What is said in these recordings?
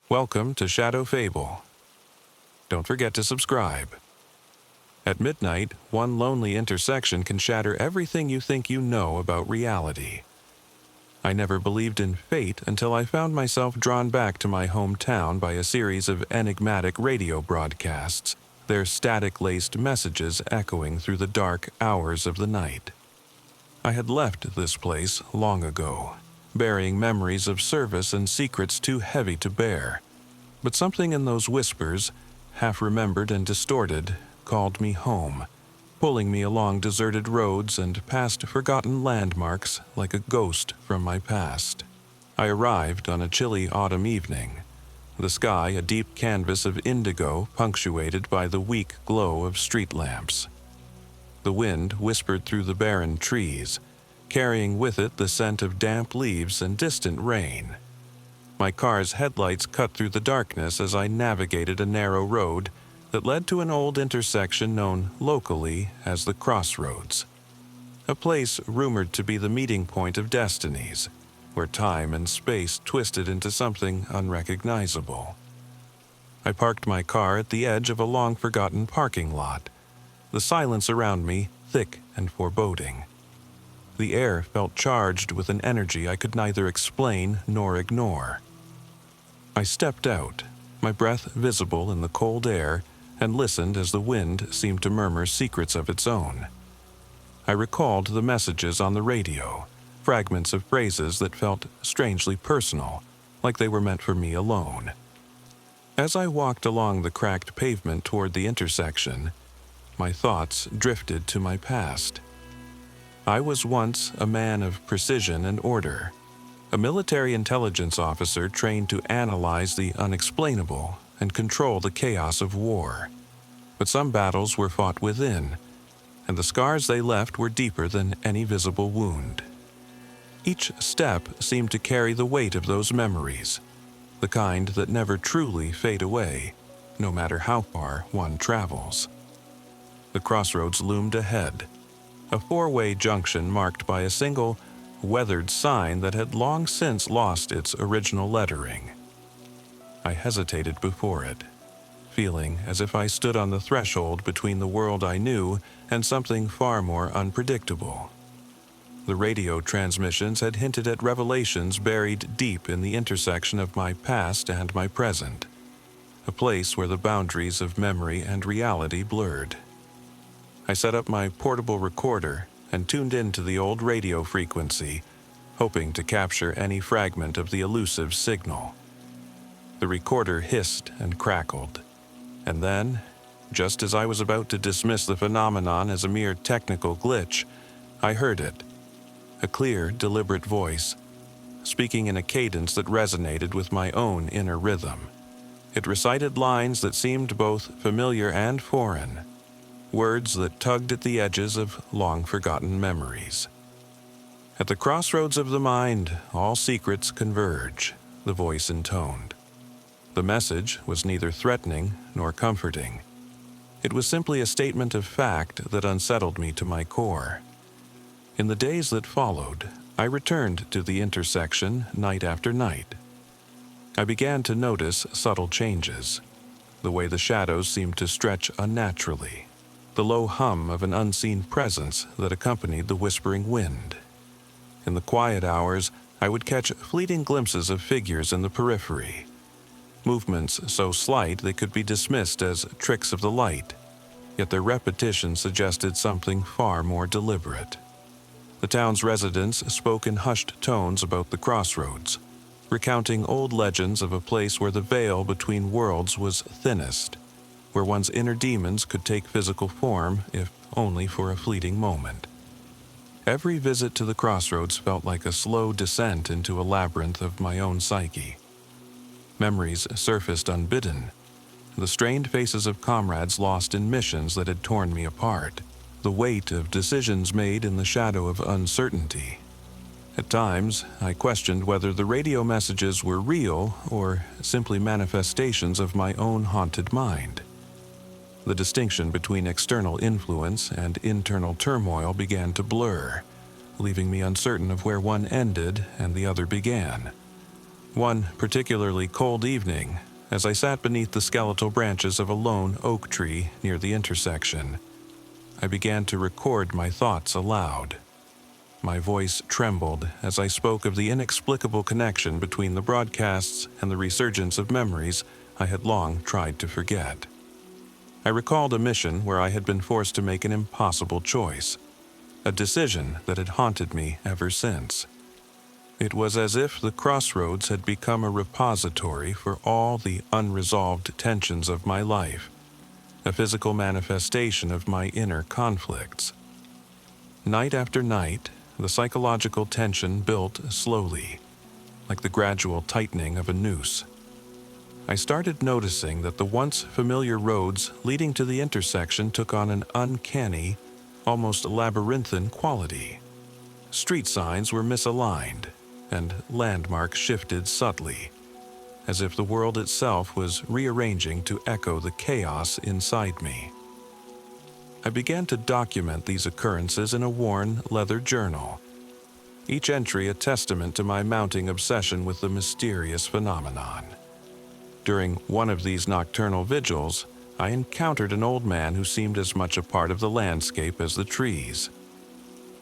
Welcome to Shadow Fable. Don't forget to subscribe. At midnight, one lonely intersection can shatter everything you think you know about reality. I never believed in fate until I found myself drawn back to my hometown by a series of enigmatic radio broadcasts, their static-laced messages echoing through the dark hours of the night. I had left this place long ago, bearing memories of service and secrets too heavy to bear. But something in those whispers, half-remembered and distorted, called me home, pulling me along deserted roads and past forgotten landmarks like a ghost from my past. I arrived on a chilly autumn evening, the sky a deep canvas of indigo punctuated by the weak glow of street lamps. The wind whispered through the barren trees, carrying with it the scent of damp leaves and distant rain. My car's headlights cut through the darkness as I navigated a narrow road that led to an old intersection known locally as the Crossroads, a place rumored to be the meeting point of destinies, where time and space twisted into something unrecognizable. I parked my car at the edge of a long-forgotten parking lot, the silence around me thick and foreboding. The air felt charged with an energy I could neither explain nor ignore. I stepped out, my breath visible in the cold air, and listened as the wind seemed to murmur secrets of its own. I recalled the messages on the radio, fragments of phrases that felt strangely personal, like they were meant for me alone. As I walked along the cracked pavement toward the intersection, my thoughts drifted to my past. I was once a man of precision and order, a military intelligence officer trained to analyze the unexplainable and control the chaos of war. But some battles were fought within, and the scars they left were deeper than any visible wound. Each step seemed to carry the weight of those memories, the kind that never truly fade away, no matter how far one travels. The crossroads loomed ahead, a four-way junction marked by a single, weathered sign that had long since lost its original lettering. I hesitated before it, feeling as if I stood on the threshold between the world I knew and something far more unpredictable. The radio transmissions had hinted at revelations buried deep in the intersection of my past and my present, a place where the boundaries of memory and reality blurred. I set up my portable recorder and tuned into the old radio frequency, hoping to capture any fragment of the elusive signal. The recorder hissed and crackled, and then, just as I was about to dismiss the phenomenon as a mere technical glitch, I heard it, a clear, deliberate voice, speaking in a cadence that resonated with my own inner rhythm. It recited lines that seemed both familiar and foreign, words that tugged at the edges of long-forgotten memories. At the crossroads of the mind, all secrets converge, the voice intoned. The message was neither threatening nor comforting. It was simply a statement of fact that unsettled me to my core. In the days that followed, I returned to the intersection night after night. I began to notice subtle changes, the way the shadows seemed to stretch unnaturally, the low hum of an unseen presence that accompanied the whispering wind. In the quiet hours, I would catch fleeting glimpses of figures in the periphery, movements so slight they could be dismissed as tricks of the light, yet their repetition suggested something far more deliberate. The town's residents spoke in hushed tones about the crossroads, recounting old legends of a place where the veil between worlds was thinnest, where one's inner demons could take physical form, if only for a fleeting moment. Every visit to the crossroads felt like a slow descent into a labyrinth of my own psyche. Memories surfaced unbidden, the strained faces of comrades lost in missions that had torn me apart, the weight of decisions made in the shadow of uncertainty. At times, I questioned whether the radio messages were real or simply manifestations of my own haunted mind. The distinction between external influence and internal turmoil began to blur, leaving me uncertain of where one ended and the other began. One particularly cold evening, as I sat beneath the skeletal branches of a lone oak tree near the intersection, I began to record my thoughts aloud. My voice trembled as I spoke of the inexplicable connection between the broadcasts and the resurgence of memories I had long tried to forget. I recalled a mission where I had been forced to make an impossible choice, a decision that had haunted me ever since. It was as if the Crossroads had become a repository for all the unresolved tensions of my life, a physical manifestation of my inner conflicts. Night after night, the psychological tension built slowly, like the gradual tightening of a noose. I started noticing that the once familiar roads leading to the intersection took on an uncanny, almost labyrinthine quality. Street signs were misaligned, and landmarks shifted subtly, as if the world itself was rearranging to echo the chaos inside me. I began to document these occurrences in a worn leather journal, each entry a testament to my mounting obsession with the mysterious phenomenon. During one of these nocturnal vigils, I encountered an old man who seemed as much a part of the landscape as the trees.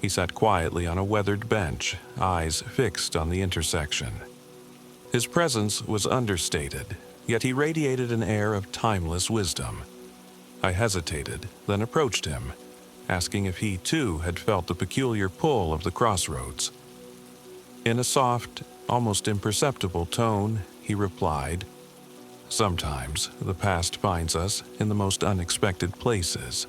He sat quietly on a weathered bench, eyes fixed on the intersection. His presence was understated, yet he radiated an air of timeless wisdom. I hesitated, then approached him, asking if he too had felt the peculiar pull of the Crossroads. In a soft, almost imperceptible tone, he replied, "Sometimes the past finds us in the most unexpected places.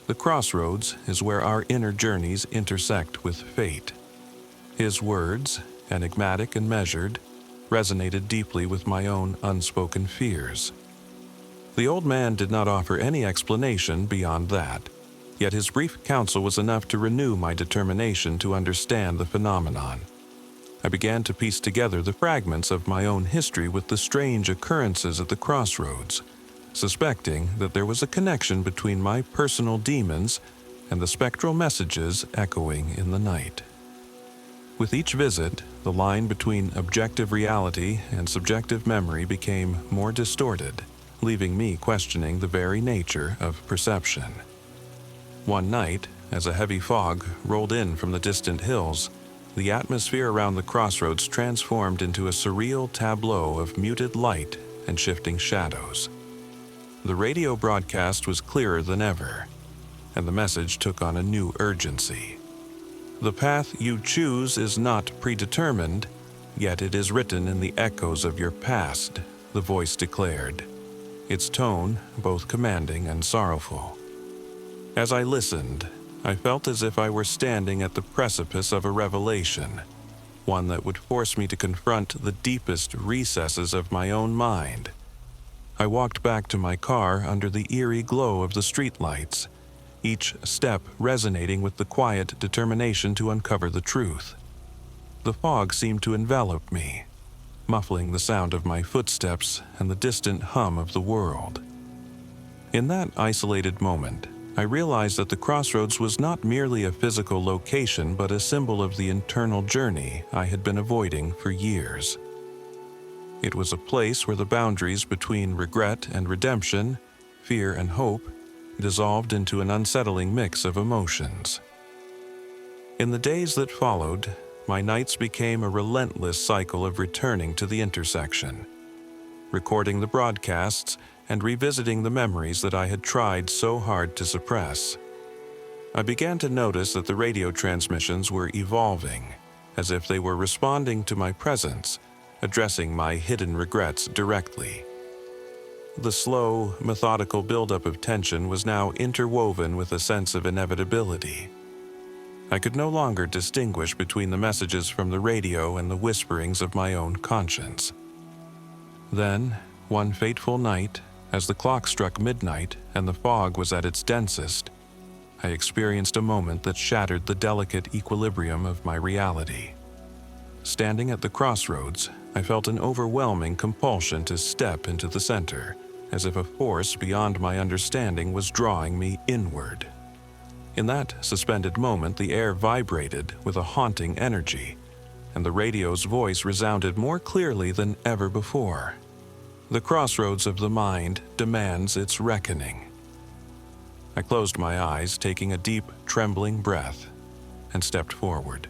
The Crossroads is where our inner journeys intersect with fate." His words, enigmatic and measured, resonated deeply with my own unspoken fears. The old man did not offer any explanation beyond that, yet his brief counsel was enough to renew my determination to understand the phenomenon. I began to piece together the fragments of my own history with the strange occurrences at the Crossroads, suspecting that there was a connection between my personal demons and the spectral messages echoing in the night. With each visit, the line between objective reality and subjective memory became more distorted, leaving me questioning the very nature of perception. One night, as a heavy fog rolled in from the distant hills, the atmosphere around the Crossroads transformed into a surreal tableau of muted light and shifting shadows. The radio broadcast was clearer than ever, and the message took on a new urgency. "The path you choose is not predetermined, yet it is written in the echoes of your past," the voice declared, its tone both commanding and sorrowful. As I listened, I felt as if I were standing at the precipice of a revelation, one that would force me to confront the deepest recesses of my own mind. I walked back to my car under the eerie glow of the streetlights, each step resonating with the quiet determination to uncover the truth. The fog seemed to envelop me, muffling the sound of my footsteps and the distant hum of the world. In that isolated moment, I realized that the Crossroads was not merely a physical location but a symbol of the internal journey I had been avoiding for years. It was a place where the boundaries between regret and redemption, fear and hope, dissolved into an unsettling mix of emotions. In the days that followed, my nights became a relentless cycle of returning to the intersection, recording the broadcasts and revisiting the memories that I had tried so hard to suppress. I began to notice that the radio transmissions were evolving, as if they were responding to my presence, addressing my hidden regrets directly. The slow, methodical buildup of tension was now interwoven with a sense of inevitability. I could no longer distinguish between the messages from the radio and the whisperings of my own conscience. Then, one fateful night, as the clock struck midnight and the fog was at its densest, I experienced a moment that shattered the delicate equilibrium of my reality. Standing at the Crossroads, I felt an overwhelming compulsion to step into the center, as if a force beyond my understanding was drawing me inward. In that suspended moment, the air vibrated with a haunting energy, and the radio's voice resounded more clearly than ever before. The crossroads of the mind demands its reckoning. I closed my eyes, taking a deep, trembling breath, and stepped forward.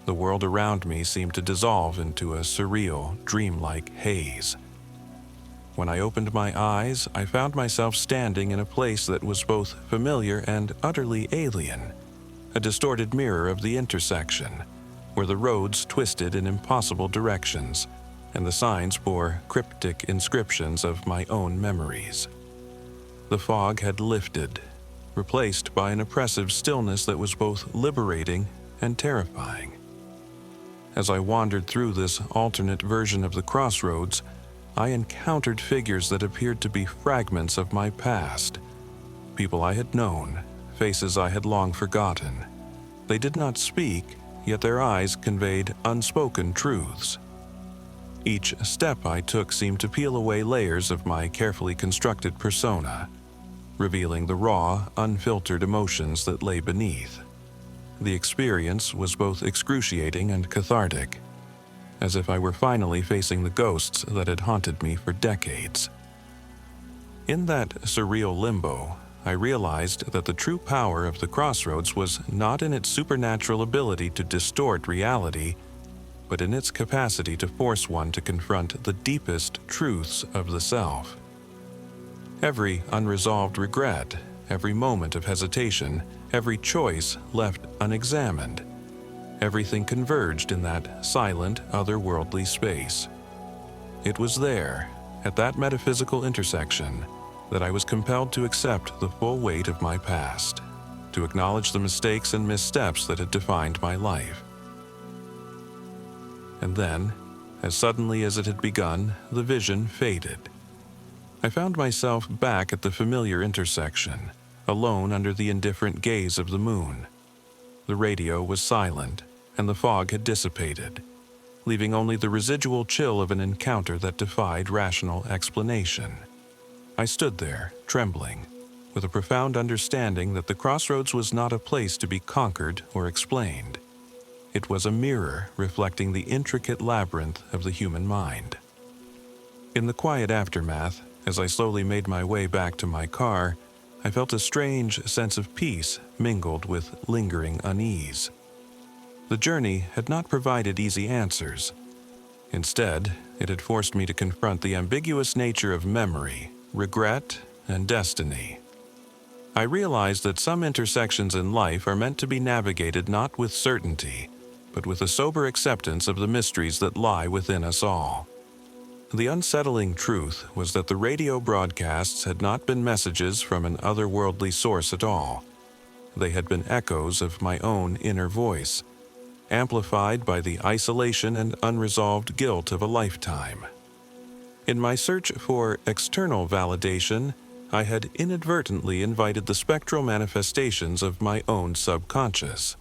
The world around me seemed to dissolve into a surreal, dreamlike haze. When I opened my eyes, I found myself standing in a place that was both familiar and utterly alien, a distorted mirror of the intersection, where the roads twisted in impossible directions, and the signs bore cryptic inscriptions of my own memories. The fog had lifted, replaced by an oppressive stillness that was both liberating and terrifying. As I wandered through this alternate version of the crossroads, I encountered figures that appeared to be fragments of my past. People I had known, faces I had long forgotten. They did not speak, yet their eyes conveyed unspoken truths. Each step I took seemed to peel away layers of my carefully constructed persona, revealing the raw, unfiltered emotions that lay beneath. The experience was both excruciating and cathartic, as if I were finally facing the ghosts that had haunted me for decades. In that surreal limbo, I realized that the true power of the crossroads was not in its supernatural ability to distort reality, but in its capacity to force one to confront the deepest truths of the self. Every unresolved regret, every moment of hesitation, every choice left unexamined, everything converged in that silent, otherworldly space. It was there, at that metaphysical intersection, that I was compelled to accept the full weight of my past, to acknowledge the mistakes and missteps that had defined my life. And then, as suddenly as it had begun, the vision faded. I found myself back at the familiar intersection, alone under the indifferent gaze of the moon. The radio was silent, and the fog had dissipated, leaving only the residual chill of an encounter that defied rational explanation. I stood there, trembling, with a profound understanding that the crossroads was not a place to be conquered or explained. It was a mirror reflecting the intricate labyrinth of the human mind. In the quiet aftermath, as I slowly made my way back to my car, I felt a strange sense of peace mingled with lingering unease. The journey had not provided easy answers. Instead, it had forced me to confront the ambiguous nature of memory, regret, and destiny. I realized that some intersections in life are meant to be navigated not with certainty, but with a sober acceptance of the mysteries that lie within us all. The unsettling truth was that the radio broadcasts had not been messages from an otherworldly source at all. They had been echoes of my own inner voice, amplified by the isolation and unresolved guilt of a lifetime. In my search for external validation, I had inadvertently invited the spectral manifestations of my own subconscious.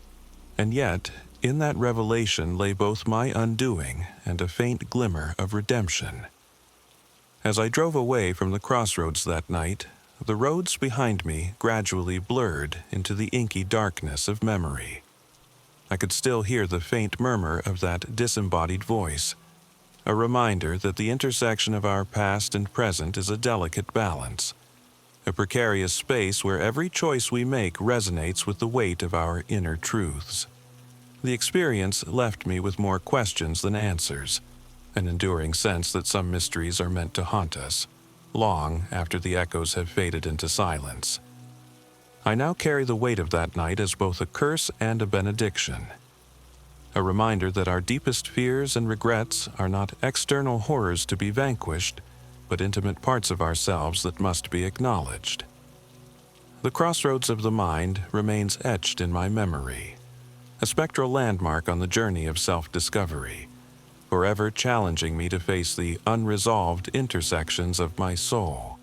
And yet, in that revelation lay both my undoing and a faint glimmer of redemption. As I drove away from the crossroads that night, the roads behind me gradually blurred into the inky darkness of memory. I could still hear the faint murmur of that disembodied voice, a reminder that the intersection of our past and present is a delicate balance, a precarious space where every choice we make resonates with the weight of our inner truths. The experience left me with more questions than answers, an enduring sense that some mysteries are meant to haunt us, long after the echoes have faded into silence. I now carry the weight of that night as both a curse and a benediction, a reminder that our deepest fears and regrets are not external horrors to be vanquished, but intimate parts of ourselves that must be acknowledged. The crossroads of the mind remains etched in my memory, a spectral landmark on the journey of self-discovery, forever challenging me to face the unresolved intersections of my soul.